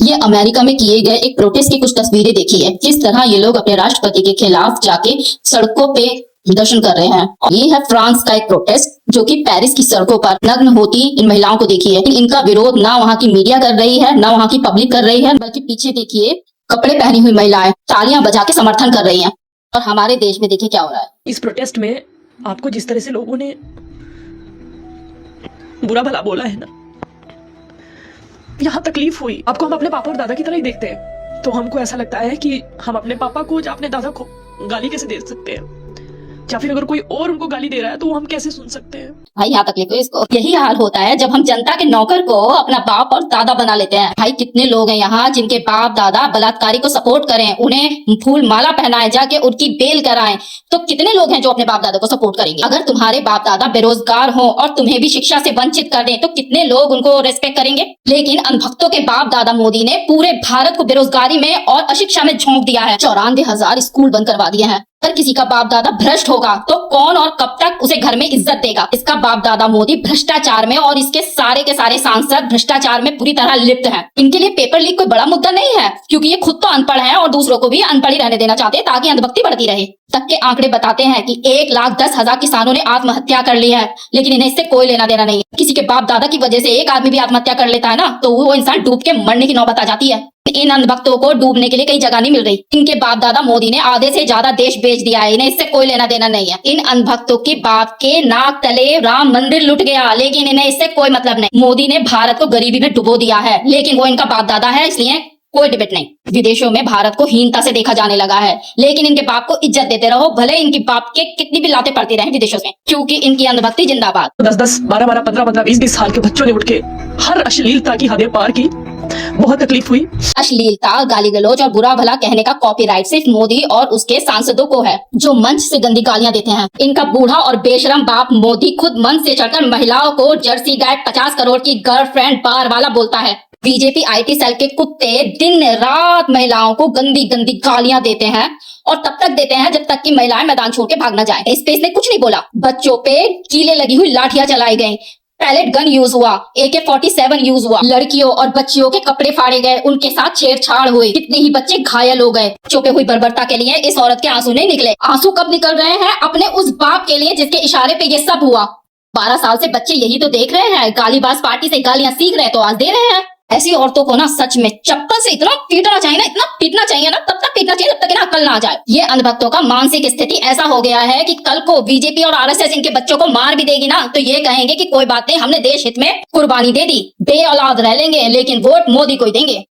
ये अमेरिका में किए गए एक प्रोटेस्ट की कुछ तस्वीरें देखी है, किस तरह ये लोग अपने राष्ट्रपति के खिलाफ जाके सड़कों पे प्रदर्शन कर रहे हैं। ये है फ्रांस का एक प्रोटेस्ट जो कि पेरिस की सड़कों पर नग्न होती इन महिलाओं को देखी है। इनका विरोध ना वहाँ की मीडिया कर रही है, ना वहाँ की पब्लिक कर रही है, बल्कि पीछे देखिए कपड़े पहनी हुई महिलाएं तालियां बजा के समर्थन कर रही हैं। और हमारे देश में देखिए क्या हो रहा है। इस प्रोटेस्ट में आपको जिस तरह से लोगों ने बुरा भला बोला है ना, यहाँ तकलीफ हुई। आपको हम अपने पापा और दादा की तरह ही देखते हैं, तो हमको ऐसा लगता है कि हम अपने पापा को या अपने दादा को गाली कैसे दे सकते हैं, या फिर अगर कोई और उनको गाली दे रहा है तो वो हम कैसे सुन सकते हैं। भाई यहाँ तकलीफ है इसको। यही हाल होता है जब हम जनता के नौकर को अपना बाप और दादा बना लेते हैं। भाई कितने लोग हैं यहाँ जिनके बाप दादा बलात्कारी को सपोर्ट करें, उन्हें फूल माला पहनाएं, जाके उनकी बेल कराएं, तो कितने लोग हैं जो अपने बाप दादा को सपोर्ट करेंगे। अगर तुम्हारे बाप दादा बेरोजगार हो और तुम्हें भी शिक्षा से वंचित कर दें तो कितने लोग उनको रेस्पेक्ट करेंगे। लेकिन अनभक्तों के बाप दादा मोदी ने पूरे भारत को बेरोजगारी में और अशिक्षा में झोंक दिया है। 94,000 स्कूल बंद करवा दिए हैं। अगर किसी का बाप दादा भ्रष्ट होगा तो कौन और कब तक उसे घर में इज्जत देगा। इसका बाप दादा मोदी भ्रष्टाचार में और इसके सारे के सारे सांसद भ्रष्टाचार में पूरी तरह लिप्त हैं। इनके लिए पेपर लीक कोई बड़ा मुद्दा नहीं है, क्योंकि ये खुद तो अनपढ़ हैं और दूसरों को भी अनपढ़ ही रहने देना चाहते हैं ताकि अंधभक्ति बढ़ती रहे। तक के आंकड़े बताते हैं कि 1,10,000 किसानों ने आत्महत्या कर ली है, लेकिन इन्हें इससे कोई लेना देना नहीं है। किसी के बाप दादा की वजह से एक आदमी भी आत्महत्या कर लेता है ना, तो वो इंसान डूब के मरने की नौबत आ जाती है। इन अंधभक्तों को डूबने के लिए कई जगह नहीं मिल रही। इनके बाप दादा मोदी ने आधे से ज्यादा देश बेच दिया है, इन्हें इससे कोई लेना देना नहीं है। इन अंधभक्तों के बाप के नाक तले राम मंदिर लुट गया, लेकिन इन्हें इससे कोई मतलब नहीं। मोदी ने भारत को गरीबी में डुबो दिया है, लेकिन वो इनका बाप दादा है, इसलिए कोई डिबेट नहीं। विदेशों में भारत को हीनता से देखा जाने लगा है, लेकिन इनके बाप को इज्जत देते रहो, भले इनके बाप के कितनी भी लाते पड़ती रहे विदेशों में, क्योंकि इनकी अंधभक्ति जिंदाबाद। 10-10, 12-12, 15-15, 20-20 साल के बच्चों ने उठ के हर अश्लीलता की हदें पार की। बहुत तकलीफ हुई। अश्लीलता, गाली गलौज और बुरा भला कहने का कॉपीराइट सिर्फ मोदी और उसके सांसदों को है, जो मंच से गंदी गालियां देते हैं। इनका बूढ़ा और बेशरम बाप मोदी खुद मंच से चढ़कर महिलाओं को जर्सी गाय 50 करोड़ की गर्लफ्रेंड बार वाला बोलता है। बीजेपी IT सेल के कुत्ते दिन रात महिलाओं को गंदी गंदी गालियां देते हैं, और तब तक देते हैं जब तक कि महिलाएं मैदान छोड़ के भाग न जाए। इस पे इसने कुछ नहीं बोला। बच्चों पे कीले लगी हुई लाठियां चलाई गई, पैलेट गन यूज हुआ, AK-47 यूज हुआ, लड़कियों और बच्चियों के कपड़े फाड़े गए, उनके साथ छेड़छाड़ हुई, कितने ही बच्चे घायल हो गए। चुपे हुई बर्बरता के लिए इस औरत के आंसू नहीं निकले। आंसू कब निकल रहे हैं? अपने उस बाप के लिए जिसके इशारे पे ये सब हुआ। 12 साल से बच्चे यही तो देख रहे हैं, गालीबाज पार्टी से गालियां सीख रहे हैं तो आज दे रहे हैं। ऐसी औरतों को ना सच में चप्पल से इतना पीटना चाहिए ना, इतना पीटना चाहिए ना, तब तक पीटना चाहिए जब तक ना अक्ल ना आ जाए। ये अंधभक्तों का मानसिक स्थिति ऐसा हो गया है कि कल को बीजेपी और RSS इनके बच्चों को मार भी देगी ना, तो ये कहेंगे कि कोई बात नहीं, हमने देश हित में कुर्बानी दे दी, बे औलाद रह लेंगे, लेकिन वोट मोदी को ही देंगे।